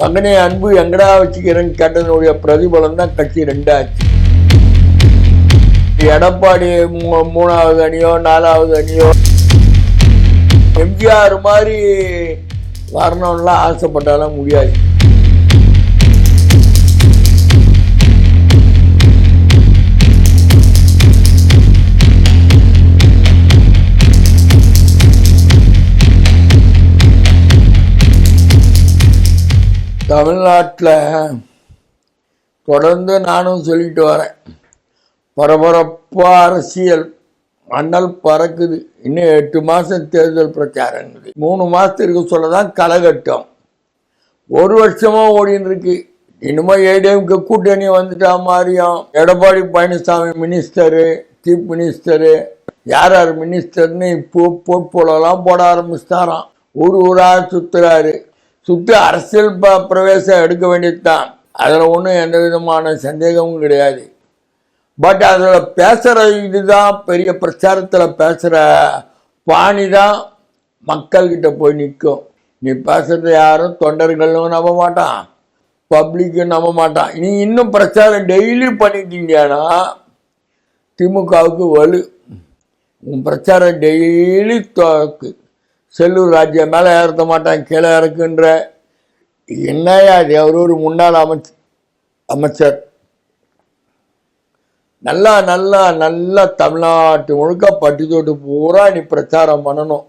மகனே அன்பு எங்கடா வச்சுக்கிறேன்னு கேட்டதனுடைய பிரதிபலன் தான் கட்சி ரெண்டாச்சு. எடப்பாடி மூணாவது அணியோ நாலாவது அணியோ எம்ஜிஆர் மாதிரி வரணும்லாம் ஆசைப்பட்டாலும் முடியாது. தமிழ்நாட்டில் தொடர்ந்து நானும் சொல்லிட்டு வரேன், பரபரப்பாக அரசியல் மண்ணல் பறக்குது. இன்னும் 8 மாதம் தேர்தல் பிரச்சாரங்குது. 3 மாதத்திற்கு சொல்லதான் களைகட்டும். 1 வருஷமாக ஓடின்னு இருக்கு. இன்னும் ஏடிஎம்கே கூட்டணி வந்துட்டா மாதிரியும் Edappadi Palaniswami minister, chief minister, யார் யார் மினிஸ்டர்னு இப்போ போட்போலாம் போட ஆரம்பிச்சிட்டாராம். ஊராக சுற்றுறாரு. சுற்றி அரசியல் பிரவேசம் எடுக்க வேண்டியது தான். அதில் ஒன்றும் எந்த விதமான சந்தேகமும் கிடையாது. பட் அதில் பேசுகிற இதுதான் பெரிய பிரச்சாரத்தில் பேசுகிற பாணி தான் மக்கள்கிட்ட போய் நிற்கும். நீ பேசுகிறத யாரும் தொண்டர்களும் நம்ப மாட்டான், பப்ளிக்கும் நம்ப மாட்டான். நீ இன்னும் பிரச்சாரம் டெய்லி பண்ணிட்டீங்கன்னா திமுகவுக்கு வலு. உன் பிரச்சாரம் டெய்லி செல்லூர் ராஜ்யம் மேலே ஏற்ற மாட்டான், கீழே இறக்குன்ற என்னையா அது? அவர் ஒரு முன்னாள் அமைச்சர். நல்லா நல்லா நல்லா தமிழ்நாட்டு முழுக்க பட்டி தொட்டு பூரா நீ பிரச்சாரம் பண்ணணும்.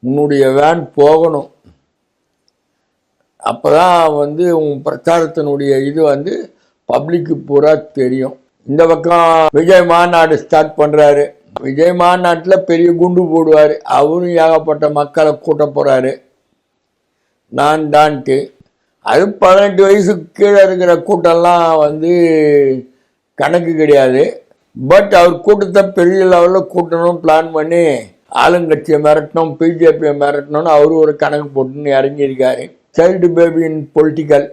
உன்னுடைய வேன் போகணும். அப்போதான் உன் பிரச்சாரத்தினுடைய இது பப்ளிக்கு பூரா தெரியும். இந்த பக்கம் விஜய் மாநாடு ஸ்டார்ட் பண்ணுறாரு. விஜய் மாநாட்டில் பெரிய குண்டு போடுவார். அவரும் ஏகப்பட்ட மக்களை கூட்ட போகிறாரு. நான் தான்ட்டு அது 18 வயசுக்கு கீழே இருக்கிற கூட்டம்லாம் கணக்கு கிடையாது. பட் அவர் கூட்டத்தை பெரிய லெவலில் கூட்டணும் பிளான் பண்ணி ஆளுங்கட்சியை மிரட்டணும், பிஜேபியை மிரட்டணும்னு அவரு ஒரு கணக்கு போட்டுன்னு இறங்கியிருக்காரு. Child baby in political.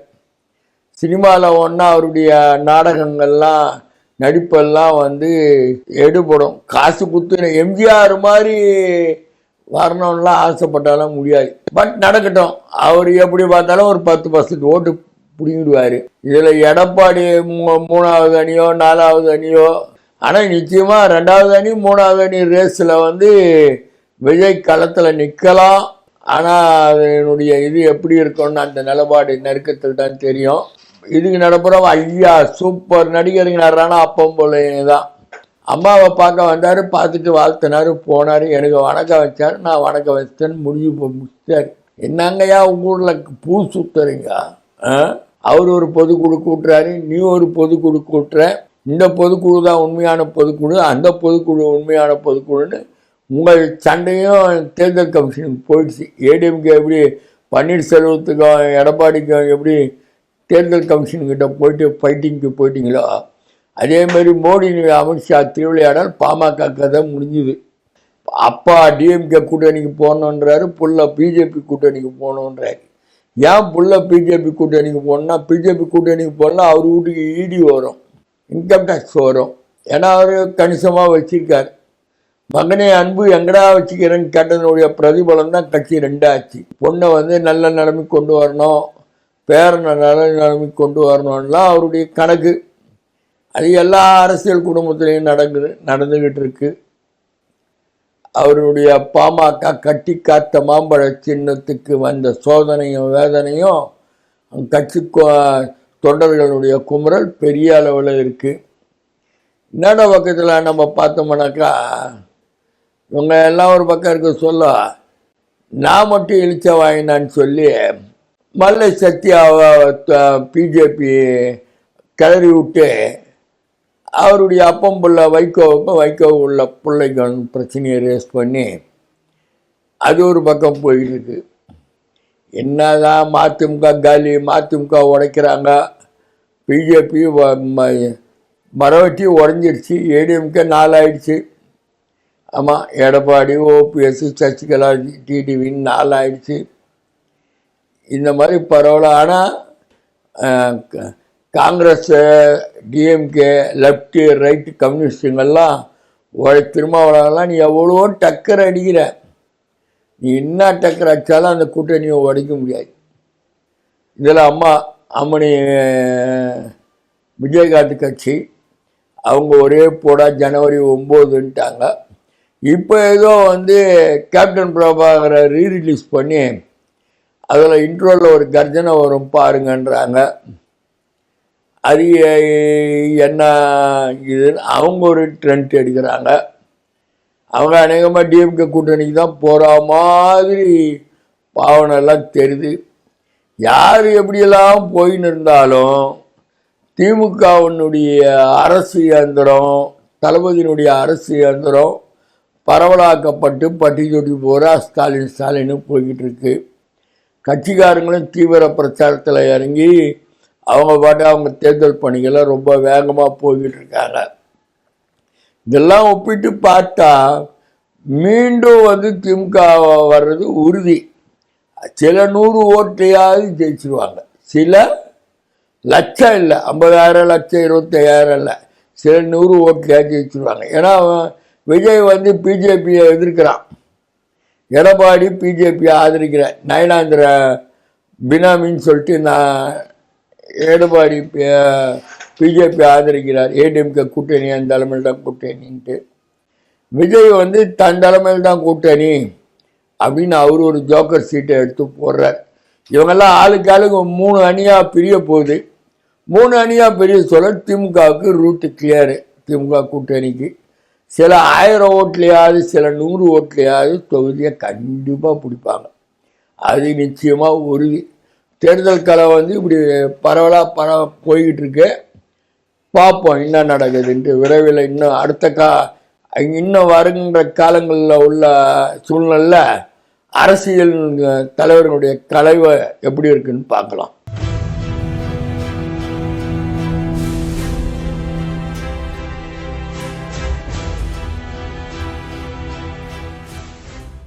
சினிமாவில் ஒன்றா அவருடைய நாடகங்கள்லாம் நடிப்பெல்லாம் எடுபடும். காசு குத்து எம்ஜிஆர் மாதிரி வரணும்லாம் ஆசைப்பட்டாலும் முடியாது. பட் நடக்கட்டும். அவர் எப்படி பார்த்தாலும் ஒரு 10% ஓட்டு பிடிங்கிடுவார். இதில் எடப்பாடி மூணாவது அணியோ நாலாவது அணியோ, ஆனால் நிச்சயமாக 2வது அணி 3வது அணி ரேஸில் விஜய் களத்தில் நிற்கலாம். ஆனால் அதனுடைய இது எப்படி இருக்கும்னு அந்த நிலப்பாடு நெருக்கத்தில் தான் தெரியும். இதுக்கு நடப்புறோம். ஐயா சூப்பர் நடிகருங்க நடுறானா அப்பம் போல தான். அம்மாவை பார்க்க வந்தார், பார்த்துட்டு வாழ்த்தினார், போனார், எனக்கு வணக்கம் வச்சார், நான் வணக்கம் வச்சேன்னு முடிச்சார். என்னங்கய்யா உங்கள் ஊரில் பூ சுத்துறீங்க? அவர் ஒரு பொதுக்குழு கூட்டுறாரு, நீ ஒரு பொதுக்குழு கூட்டுற. இந்த பொதுக்குழு தான் உண்மையான பொதுக்குழு, அந்த பொதுக்குழு உண்மையான பொதுக்குழுன்னு உங்கள் சண்டையும் தேர்தல் கமிஷனுக்கு போயிடுச்சு. ஏடிஎம்கே எப்படி பன்னீர்செல்வத்துக்கும் எடப்பாடிக்கும் எப்படி தேர்தல் கமிஷன்கிட்ட போயிட்டு ஃபைட்டிங்க்கு போயிட்டீங்களோ, அதேமாதிரி மோடி அமித்ஷா திருவிளையாடல் பாமக கதை முடிஞ்சுது. அப்பா டிஎம்கே கூட்டணிக்கு போகணுன்றாரு, புள்ள பிஜேபி கூட்டணிக்கு போகணுன்றாரு. ஏன் புள்ள பிஜேபி கூட்டணிக்கு போகணுன்னா, பிஜேபி கூட்டணிக்கு போனால் அவர் வீட்டுக்கு இடி வரும், இன்கம் டேக்ஸ் வரும். ஏன்னா அவர் கணிசமாக வச்சிருக்கார். மகனே அன்பு எங்கடா வச்சுக்கிறேன்னு கேட்டதனுடைய பிரதிபலன் தான் கட்சி ரெண்டாச்சு. பொண்ணை நல்ல நிலைமைக்கு கொண்டு வரணும், பேரனை நல்ல நிலைமைக்கு கொண்டு வரணும்லாம் அவருடைய கணக்கு. அது எல்லா அரசியல் குடும்பத்திலையும் நடந்துக்கிட்டு இருக்கு. அவருடைய பாமக கட்டி காத்த மாம்பழ சின்னத்துக்கு வந்த சோதனையும் வேதனையும் கட்சி தொண்டர்களுடைய குமுறல் பெரிய அளவில் இருக்குது. இன்னொரு பக்கத்தில் நம்ம பார்த்தோம்னாக்கா இவங்க எல்லாம் ஒரு பக்கம் இருக்க சொல்ல, நான் மட்டும் இழிச்ச வாங்கினான்னு சொல்லி மல்லை சத்யாவை பிஜேபி கிளறி விட்டு அவருடைய அப்பம் புள்ள வைகோ உள்ள பிள்ளைக்கு பிரச்சனையை ரேஸ் பண்ணி அது ஒரு பக்கம் போயிட்டு இருக்கு. என்னதான் மதிமுக காலி, மதிமுக உடைக்கிறாங்க, பிஜேபி மரவட்டி உடஞ்சிடுச்சு, ஏடிஎம்கே 4 ஆயிடுச்சு. ஆமாம், எடப்பாடி, ஓபிஎஸ், சசிகலா, டிடிவின்னு 4 ஆயிடுச்சு. இந்த மாதிரி பரவாயில்ல. ஆனால் காங்கிரஸ், டிஎம்கே, லெஃப்ட்டு ரைட்டு கம்யூனிஸ்டுங்கள்லாம் திருமாவளவெல்லாம் நீ எவ்வளோ டக்கர் அடிக்கிற, நீ என்ன டக்கர் அடித்தாலும் அந்த கூட்டணியை உடைக்க முடியாது. இதில் அம்மணி விஜயகாந்த் கட்சி அவங்க ஒரே போடா ஜனவரி 9ன்ட்டாங்க. இப்போ ஏதோ கேப்டன் பிரபாகரை ரீரிலீஸ் பண்ணி அதில் இன்ட்ரோவில் ஒரு கர்ஜனை வரும் பாருங்கன்றாங்க. அது என்ன இதுன்னு அவங்க ஒரு ட்ரெண்ட் எடுக்கிறாங்க. அவங்க அநேகமாக டிஎம்கே கூட்டணிக்கு தான் போகிற மாதிரி பாவனெல்லாம் தெரியுது. யார் எப்படியெல்லாம் போயின்னு இருந்தாலும் திமுகவினுடைய அரசு இயந்திரம், தளபதியினுடைய அரசு இயந்திரம் பரவலாக்கப்பட்டு பட்டி தொட்டி போகிறா ஸ்டாலின் போய்கிட்டு இருக்கு. கட்சிக்காரங்களும் தீவிர பிரச்சாரத்தில் இறங்கி அவங்க பாட்டு அவங்க தேர்தல் பணிகளை ரொம்ப வேகமாக போய்கிட்டு இருக்காங்க. இதெல்லாம் ஒப்பிட்டு பார்த்தா மீண்டும் திமுக வர்றது உறுதி. சில 100 ஓட்டையாவது ஜெயிச்சிருவாங்க. சில லட்சம் இல்லை, 50,000 லட்சம் 25,000 இல்லை, சில 100 ஓட்டையாக ஜெயிச்சிருவாங்க. ஏன்னா விஜய் பிஜேபியை எதிர்க்கிறான், எடப்பாடி பிஜேபியை ஆதரிக்கிறேன், நயனாந்திர பினாமின்னு சொல்லிட்டு நான் எடப்பாடி பிஜேபி ஆதரிக்கிறார், ஏடிஎம்கே கூட்டணி அந்த தலைமையில் தான் கூட்டணின்ட்டு. விஜய் தன் தலைமையில் தான் கூட்டணி அப்படின்னு அவர் ஒரு ஜோக்கர் சீட்டை எடுத்து போடுறார். இவங்கெல்லாம் ஆளுக்கு 3 அணியாக பிரிய போகுது. 3 அணியாக பிரிய சொல்ல திமுகவுக்கு ரூட்டு கிளியரு. திமுக கூட்டணிக்கு சில 1000 ஓட்லையாவது சில 100 ஓட்லையாவது தொகுதியை கண்டிப்பாக பிடிப்பாங்க. அது நிச்சயமாக உறுதி. தேர்தல் கலை இப்படி பரவலாக போய்கிட்டு இருக்கு. பார்ப்போம் என்ன நடக்குதுன்ட்டு. விரைவில் இன்னும் இன்னும் வருகின்ற காலங்களில் உள்ள சூழ்நிலையில் அரசியல் தலைவர்களுடைய கலைவை எப்படி இருக்குன்னு பார்க்கலாம்.